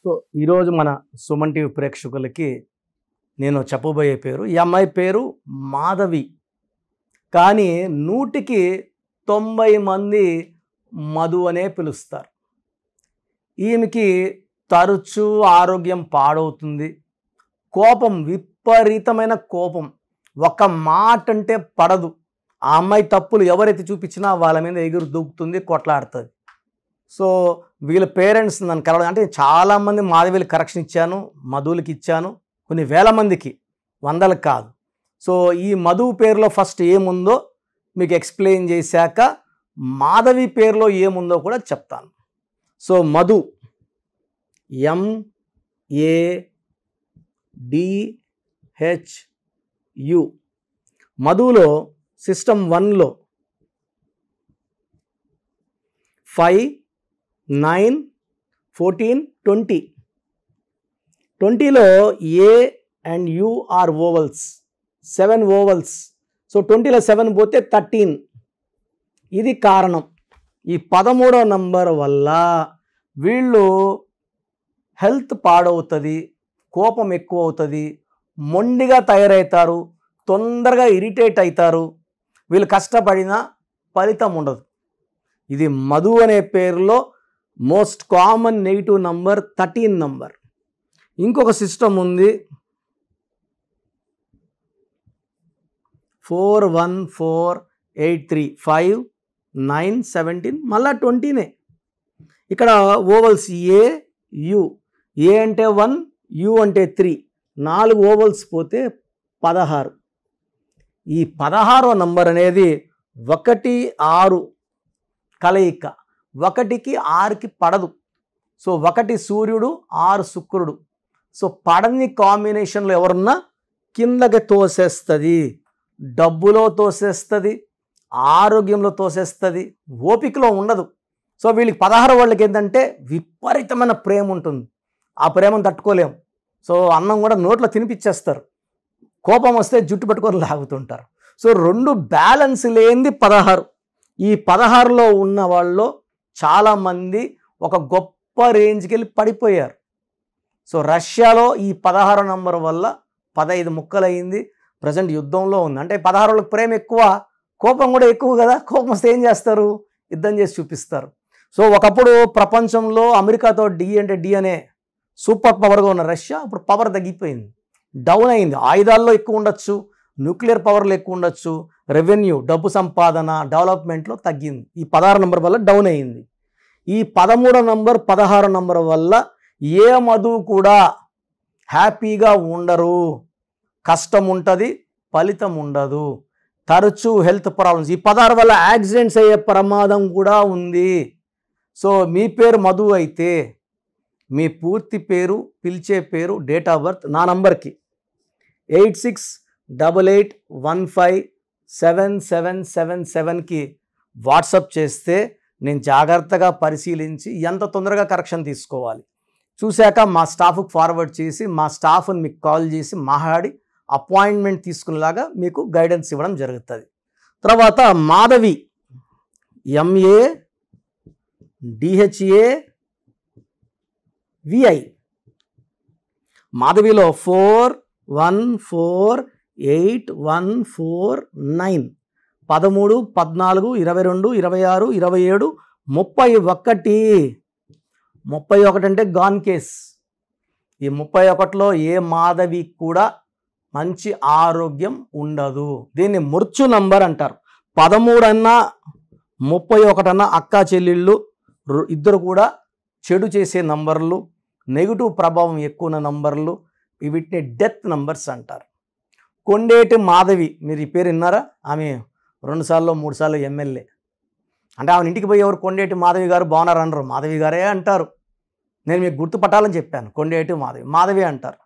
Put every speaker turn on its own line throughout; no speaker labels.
So ఈరోజు మన Suman TV ప్రేక్షకులకి నేను చెప్పబోయే పేరు, ఈ అమ్మాయి పేరు మాధవి. కానీ 100కి 90 మంది మధు అనే పిలుస్తారు. ఈమెకి తరచూ ఆరోగ్యం పాడవుతుంది, కోపం, విపరీతమైన కోపం, ఒక మాట అంటే పడదు. ఆ అమ్మాయి తప్పులు ఎవరైతే చూపించినా వాళ్ళ మీద ఎగురు దూకుతుంది, కొట్లాడుతుంది. సో వీళ్ళ పేరెంట్స్ నన్ను కలవడం, అంటే చాలామంది మాధవీలకు కరెక్షన్ ఇచ్చాను, మధువులకి ఇచ్చాను, కొన్ని వేల మందికి, వందలకు కాదు. సో ఈ మధు పేరులో ఫస్ట్ ఏముందో మీకు ఎక్స్ప్లెయిన్ చేశాక మాధవి పేరులో ఏముందో కూడా చెప్తాను. So Madhu MADHU. మధులో సిస్టమ్ 1లో 5, 9, 14, 20. 20లో A and U are vowels, 7 vowels. So 20లో 7 పోతే 13. ఇది కారణం. ఈ 13వ నంబర్ వల్ల వీళ్ళు హెల్త్ పాడవుతుంది, కోపం ఎక్కువ అవుతుంది, మొండిగా తయారవుతారు, తొందరగా ఇరిటేట్ అవుతారు. వీళ్ళు కష్టపడినా ఫలితం ఉండదు. ఇది మధు అనే పేరులో most common negative number 13 number. ఇంకొక సిస్టమ్ ఉంది 41483, 5, 9, 17, మళ్ళా 20నే. ఇక్కడ ఓవల్స్ AU, A అంటే 1, U అంటే 3, 4 ఓవల్స్ పోతే 16. ఈ 16వ నంబర్ అనేది 1, 6 కలయిక. 1కి 6కి పడదు. సో 1 సూర్యుడు, 6 శుక్రుడు. సో పడని కాంబినేషన్లో ఎవరున్నా కిందకి తోసేస్తుంది, డబ్బులో తోసేస్తుంది, ఆరోగ్యంలో తోసేస్తుంది, ఓపికలో ఉండదు. సో వీళ్ళకి 16 వాళ్ళకి ఏంటంటే విపరీతమైన ప్రేమ ఉంటుంది. ఆ ప్రేమను తట్టుకోలేము. సో అన్నం కూడా నోట్లో తినిపించేస్తారు, కోపం వస్తే జుట్టు పట్టుకొని లాగుతుంటారు. సో 2 బ్యాలెన్స్ లేనిది 16. ఈ 16లో ఉన్న వాళ్ళు చాలామంది ఒక గొప్ప రేంజ్కి వెళ్ళి పడిపోయారు. సో రష్యాలో ఈ 16 నంబర్ వల్ల 15 ముక్కలయ్యింది. ప్రజెంట్ యుద్ధంలో ఉంది. అంటే 16 ప్రేమ ఎక్కువ, కోపం కూడా ఎక్కువ కదా. కోపం వస్తే ఏం చేస్తారు? యుద్ధం చేసి చూపిస్తారు. సో ఒకప్పుడు ప్రపంచంలో అమెరికాతో డి అంటే డి అనే సూపర్ పవర్గా ఉన్న రష్యా ఇప్పుడు పవర్ తగ్గిపోయింది, డౌన్ అయింది. ఆయుధాల్లో ఎక్కువ ఉండొచ్చు, న్యూక్లియర్ పవర్లో ఎక్కువ ఉండొచ్చు, రెవెన్యూ, డబ్బు సంపాదన, డెవలప్మెంట్లో తగ్గింది. ఈ 16 నంబర్ వల్ల డౌన్ అయింది. ఈ 13 నంబర్ 16 నంబర్ వల్ల ఏ మధు కూడా హ్యాపీగా ఉండరు, కష్టం ఉంటుంది, ఫలితం ఉండదు, తరచూ హెల్త్ ప్రాబ్లమ్స్. ఈ 16 వల్ల యాక్సిడెంట్స్ అయ్యే ప్రమాదం కూడా ఉంది. సో మీ పేరు మధు అయితే మీ పూర్తి పేరు, పిలిచే పేరు, డేట్ ఆఫ్ బర్త్ నా నంబర్కి 8688157777కి వాట్సాప్ చేస్తే నేను జాగ్రత్తగా పరిశీలించి ఎంత తొందరగా కరెక్షన్ తీసుకోవాలి చూశాక మా స్టాఫ్కి ఫార్వర్డ్ చేసి, మా స్టాఫ్ని మీకు కాల్ చేసి మాట్లాడి అపాయింట్మెంట్ తీసుకునేలాగా మీకు గైడెన్స్ ఇవ్వడం జరుగుతుంది. తర్వాత మాధవి MADHAVI. మాధవిలో 414849, 13, 14, 22, 26, 27, 31. 31 అంటే గాన్ కేస్. ఈ 31లో ఏ మాధవి కూడా మంచి ఆరోగ్యం ఉండదు. దీన్ని మృత్యు నంబర్ అంటారు. 13 అన్నా 31 అన్నా అక్కా చెల్లెళ్ళు ఇద్దరు కూడా చెడు చేసే నంబర్లు, నెగిటివ్ ప్రభావం ఎక్కువ ఉన్న నంబర్లు, వీటిని డెత్ నంబర్స్ అంటారు. కొండేటి మాధవి, మీరు ఈ పేరు విన్నారా? ఆమె 2 సార్లు 3 సార్లు ఎమ్మెల్యే. అంటే ఆమె ఇంటికి పోయి ఎవరు కొండేటి మాధవి గారు బాగున్నారు అనరు, మాధవి గారే అంటారు. నేను మీకు గుర్తుపట్టాలని చెప్పాను, కొండేటి మాధవి, మాధవి అంటారు.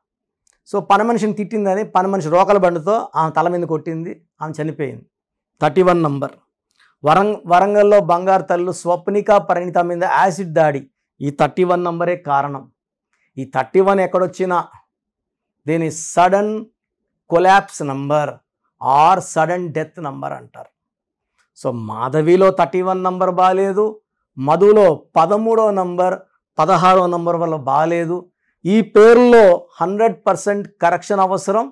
సో పని మనిషిని తిట్టిందని పని మనిషి రోకల బండితో ఆమె తల మీద కొట్టింది, ఆమె చనిపోయింది. 31 నంబర్. వరంగల్లో బంగారు తల్లు స్వప్నిక పరిణిత మీద యాసిడ్ దాడి, ఈ 31 నంబరే కారణం. ఈ 31 ఎక్కడొచ్చినా దీని sudden collapse number or sudden death number అంటారు. సో మాధవిలో 31 నంబర్ బాగాలేదు, మధులో 13వ నంబర్ 16వ నంబర్ వల్ల బాగాలేదు. ఈ పేరులో 100% కరెక్షన్ అవసరం.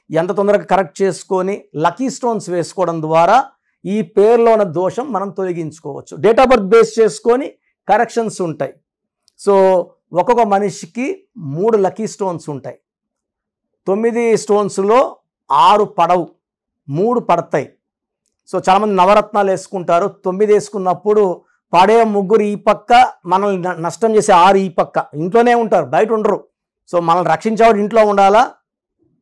ఎంత తొందరగా కరెక్ట్ చేసుకొని లక్కీ స్టోన్స్ వేసుకోవడం ద్వారా ఈ పేరులో ఉన్న దోషం మనం తొలగించుకోవచ్చు. డేట్ ఆఫ్ బర్త్ బేస్ చేసుకొని కరెక్షన్స్ ఉంటాయి. సో ఒక్కొక్క మనిషికి 3 లక్కీ స్టోన్స్ ఉంటాయి. 9 స్టోన్స్లో 6 పడవు, 3 పడతాయి. సో చాలామంది నవరత్నాలు వేసుకుంటారు. 9 వేసుకున్నప్పుడు పడే ముగ్గురు ఈ పక్క, మనల్ని నష్టం చేసే 6 ఈ పక్క. ఇంట్లోనే ఉంటారు, బయట ఉండరు. సో మనల్ని రక్షించేవాడు ఇంట్లో ఉండాలా,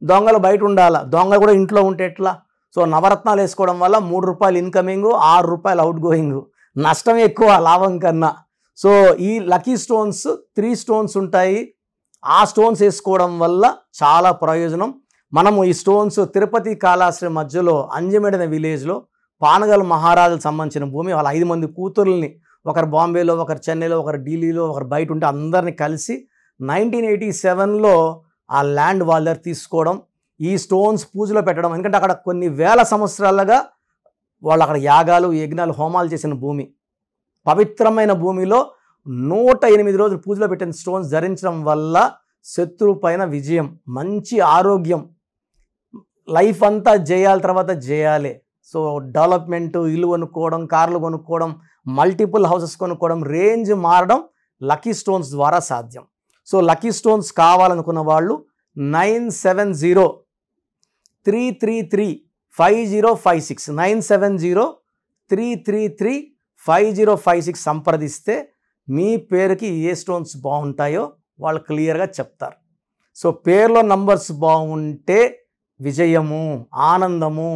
దొంగలు బయట ఉండాలా. దొంగలు కూడా ఇంట్లో ఉంటే ఎట్లా? సో నవరత్నాలు వేసుకోవడం వల్ల 3 రూపాయలు ఇన్కమింగ్, 6 రూపాయలు అవుట్ గోయింగ్. నష్టం ఎక్కువ లాభం కన్నా. సో ఈ లక్కీ స్టోన్స్ 3 స్టోన్స్ ఉంటాయి. ఆ స్టోన్స్ వేసుకోవడం వల్ల చాలా ప్రయోజనం. మనము ఈ స్టోన్స్ తిరుపతి కాళాశ్రీ మధ్యలో అంజమేడ్ అనే విలేజ్లో పానగల్ మహారాజులకు సంబంధించిన భూమి. వాళ్ళ 5 మంది కూతుర్లని, ఒకరు బాంబేలో, ఒకరు చెన్నైలో, ఒకరు ఢిల్లీలో, ఒకరు బయట ఉంటే అందరినీ కలిసి 1987లో ఆ ల్యాండ్ వాళ్ళ దగ్గర తీసుకోవడం, ఈ స్టోన్స్ పూజలో పెట్టడం. ఎందుకంటే అక్కడ కొన్ని వేల సంవత్సరాలుగా వాళ్ళు అక్కడ యాగాలు, యజ్ఞాలు, హోమాలు చేసిన భూమి. పవిత్రమైన భూమిలో 108 రోజులు పూజలో పెట్టిన స్టోన్స్ ధరించడం వల్ల శత్రువు పైన విజయం, మంచి ఆరోగ్యం, లైఫ్ అంతా జయాల తర్వాత జయాలే. సో డెవలప్మెంట్, ఇల్లు కొనుక్కోవడం, కార్లు కొనుక్కోవడం, మల్టిపుల్ హౌసెస్ కొనుక్కోవడం, రేంజ్ మారడం లక్కీ స్టోన్స్ ద్వారా సాధ్యం. సో లక్కీ స్టోన్స్ కావాలనుకున్న వాళ్ళు 970-333-5056 970-333-5056 సంప్రదిస్తే మీ పేరుకి ఏ స్టోన్స్ బాగుంటాయో వాళ్ళు క్లియర్గా చెప్తారు. సో పేర్లో నంబర్స్ బాగుంటే విజయము, ఆనందము,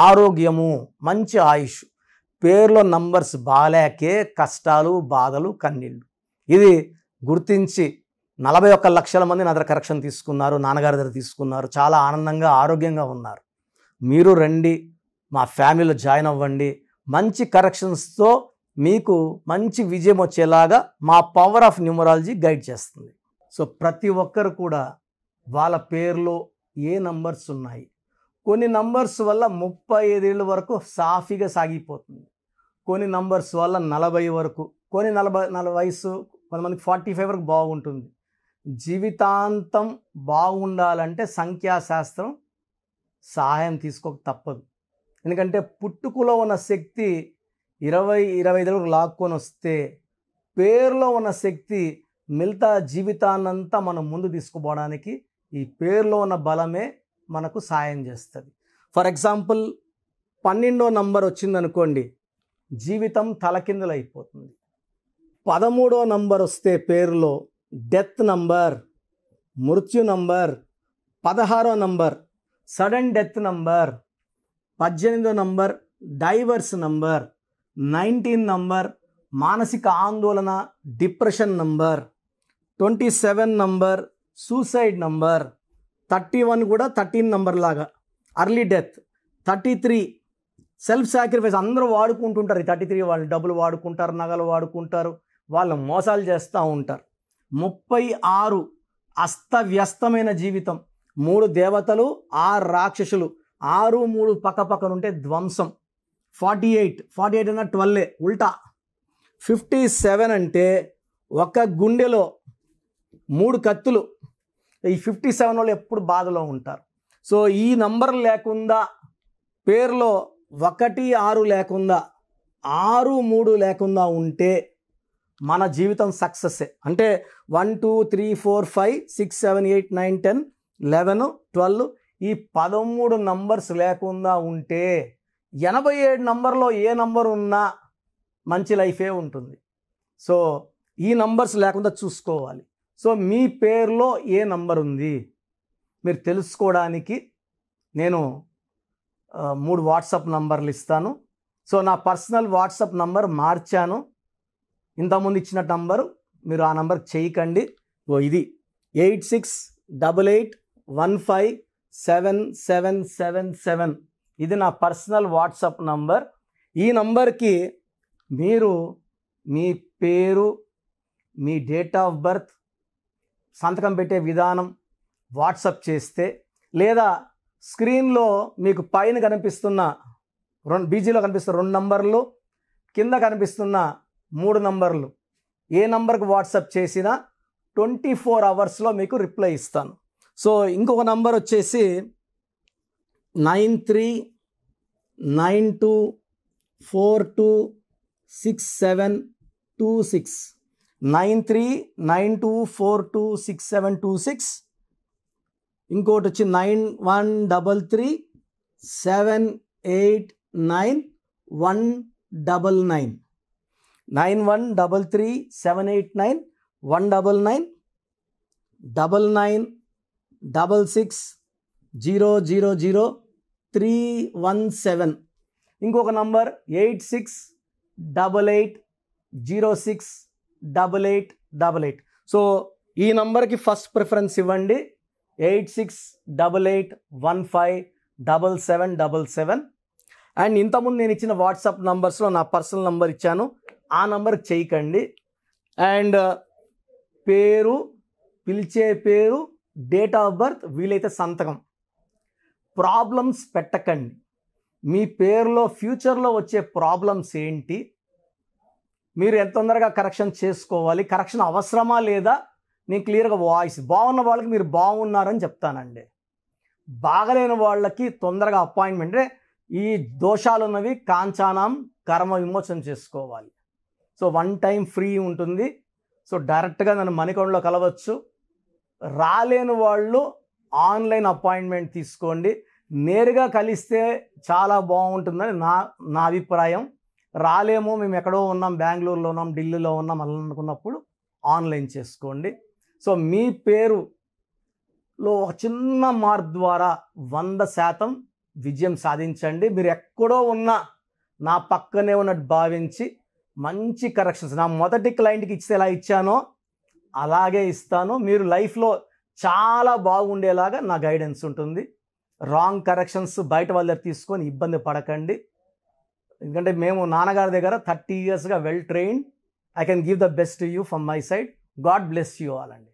ఆరోగ్యము, మంచి ఆయుష్. పేర్లో నంబర్స్ బాలేకే కష్టాలు, బాధలు, కన్నీళ్ళు. ఇది గుర్తించి 41 లక్షల మంది నా దగ్గర కరెక్షన్ తీసుకున్నారు, నాన్నగారి దగ్గర తీసుకున్నారు. చాలా ఆనందంగా, ఆరోగ్యంగా ఉన్నారు. మీరు రండి, మా ఫ్యామిలీలో జాయిన్ అవ్వండి. మంచి కరెక్షన్స్తో మీకు మంచి విజయం వచ్చేలాగా మా పవర్ ఆఫ్ న్యూమరాలజీ గైడ్ చేస్తుంది. సో ప్రతి ఒక్కరు కూడా వాళ్ళ పేరులో ఏ నంబర్స్ ఉన్నాయి, కొన్ని నంబర్స్ వల్ల 35 ఏళ్ళ వరకు సాఫీగా సాగిపోతుంది, కొన్ని నంబర్స్ వల్ల 40 వరకు, కొన్ని 40 వయసు, కొంతమందికి 45 వరకు బాగుంటుంది. జీవితాంతం బాగుండాలంటే సంఖ్యాశాస్త్రం సహాయం తీసుకోక తప్పదు. ఎందుకంటే పుట్టుకలో ఉన్న శక్తి 20-25 వరకు లాక్కొని వస్తే, పేరులో ఉన్న శక్తి మిగతా జీవితాన్నంతా మనం ముందు తీసుకుపోవడానికి ఈ పేరులో ఉన్న బలమే మనకు సాయం చేస్తుంది. ఫర్ ఎగ్జాంపుల్ 12వ నంబర్ వచ్చిందనుకోండి, జీవితం తలకిందులు అయిపోతుంది. 13వ నంబర్ వస్తే పేరులో డెత్ నంబర్, మృత్యు నంబర్. 16వ నంబర్ సడన్ డెత్ నంబర్. 18వ నంబర్ డైవర్స్ నంబర్. 19 నంబర్ మానసిక ఆందోళన, depression number. 27 number suicide number. 31 కూడా 13 నంబర్ లాగా అర్లీ డెత్. 33 self sacrifice. అందరూ వాడుకుంటుంటారు ఈ 33 వాళ్ళు. డబ్బులు వాడుకుంటారు, నగలు వాడుకుంటారు, వాళ్ళు మోసాలు చేస్తూ ఉంటారు. 36 అస్తవ్యస్తమైన జీవితం. 3 దేవతలు, 6 రాక్షసులు, 6, 3 పక్కపక్కనుంటే ధ్వంసం. 48 అన్న 12 ఉల్టా. 57 అంటే ఒక గుండెలో 3 కత్తులు. ఈ 57 వాళ్ళు ఎప్పుడు బాధలో ఉంటారు. సో ఈ నంబర్ లేకుండా, పేరులో 1, 6 లేకుండా, 6, 3 లేకుండా ఉంటే మన జీవితం సక్సెస్సే. అంటే 1, 2, 3, 4, 5, 6, 7, 8, 9, 10, 11, 12 ఈ 13 నంబర్స్ లేకుండా ఉంటే 87 నంబర్లో ఏ నంబర్ ఉన్నా మంచి లైఫే ఉంటుంది. సో ఈ నంబర్స్ లేకుండా చూసుకోవాలి. సో మీ పేరులో ఏ నంబర్ ఉంది మీరు తెలుసుకోవడానికి నేను 3 వాట్సాప్ నంబర్లు ఇస్తాను. సో నా పర్సనల్ వాట్సాప్ నంబర్ మార్చాను. ఇంతకుముందు ఇచ్చిన నంబరు మీరు ఆ నంబర్కి చేయకండి. ఇది 8688157777. ఇది నా పర్సనల్ వాట్సాప్ నంబర్. ఈ నంబర్కి మీరు మీ పేరు, మీ డేట్ ఆఫ్ బర్త్, సంతకం పెట్టే విధానం వాట్సాప్ చేస్తే, లేదా స్క్రీన్లో మీకు పైన కనిపిస్తున్న బీజీలో కనిపిస్తున్న 2 నంబర్లు, కింద కనిపిస్తున్న 3 నంబర్లు, ఏ నంబర్కి వాట్సాప్ చేసినా 24 అవర్స్లో మీకు రిప్లై ఇస్తాను. సో ఇంకొక నంబర్ వచ్చేసి 9392426726 9392426726. ఇంకోటి వచ్చి 9133789199 9133789199 9966000317. ఇంకొక నంబర్ 8688068888. సో ఈ నంబర్కి ఫస్ట్ ప్రిఫరెన్స్ ఇవ్వండి, 8688157777. అండ్ ఇంతకుముందు నేను ఇచ్చిన వాట్సాప్ నంబర్స్లో నా పర్సనల్ నంబర్ ఇచ్చాను, ఆ నంబర్కి చేయకండి. అండ్ పేరు, పిలిచే పేరు, డేట్ ఆఫ్ బర్త్, వీలైతే సంతకం. ప్రాబ్లమ్స్ పెట్టకండి. మీ పేరులో ఫ్యూచర్లో వచ్చే ప్రాబ్లమ్స్ ఏంటి, మీరు ఎంత తొందరగా కరెక్షన్ చేసుకోవాలి, కరెక్షన్ అవసరమా లేదా, నేను క్లియర్గా వాయిస్ బాగున్న వాళ్ళకి మీరు బాగున్నారని చెప్తానండి. బాగలేని వాళ్ళకి తొందరగా అపాయింట్మెంట్, ఈ దోషాలు ఉన్నవి కాంచానం కర్మ విమోచన చేసుకోవాలి. సో 1 టైం ఫ్రీ ఉంటుంది. సో డైరెక్ట్గా నన్ను మణికొండలో కలవచ్చు. రాలేని వాళ్ళు ఆన్లైన్ అపాయింట్మెంట్ తీసుకోండి. నేరుగా కలిస్తే చాలా బాగుంటుందని నా అభిప్రాయం. రాలేమో, మేము ఎక్కడో ఉన్నాం, బెంగళూరులో ఉన్నాం, ఢిల్లీలో ఉన్నాం అలా అనుకున్నప్పుడు ఆన్లైన్ చేసుకోండి. సో మీ పేరులో ఒక చిన్న మార్పు ద్వారా 100% విజయం సాధించండి. మీరు ఎక్కడో ఉన్నా నా పక్కనే ఉన్నట్టు భావించి మంచి కరెక్షన్స్ నా మొదటి క్లయింట్కి ఇస్తే ఎలా ఇచ్చానో అలాగే ఇస్తాను. మీరు లైఫ్లో చాలా బాగుండేలాగా నా గైడెన్స్ ఉంటుంది. రాంగ్ కరెక్షన్స్ బయట వాళ్ళ దగ్గర తీసుకొని ఇబ్బంది పడకండి. ఎందుకంటే మేము నాన్నగారి దగ్గర 30 yearsగా well trained. I can give the best to you from my side. God bless you all అండి.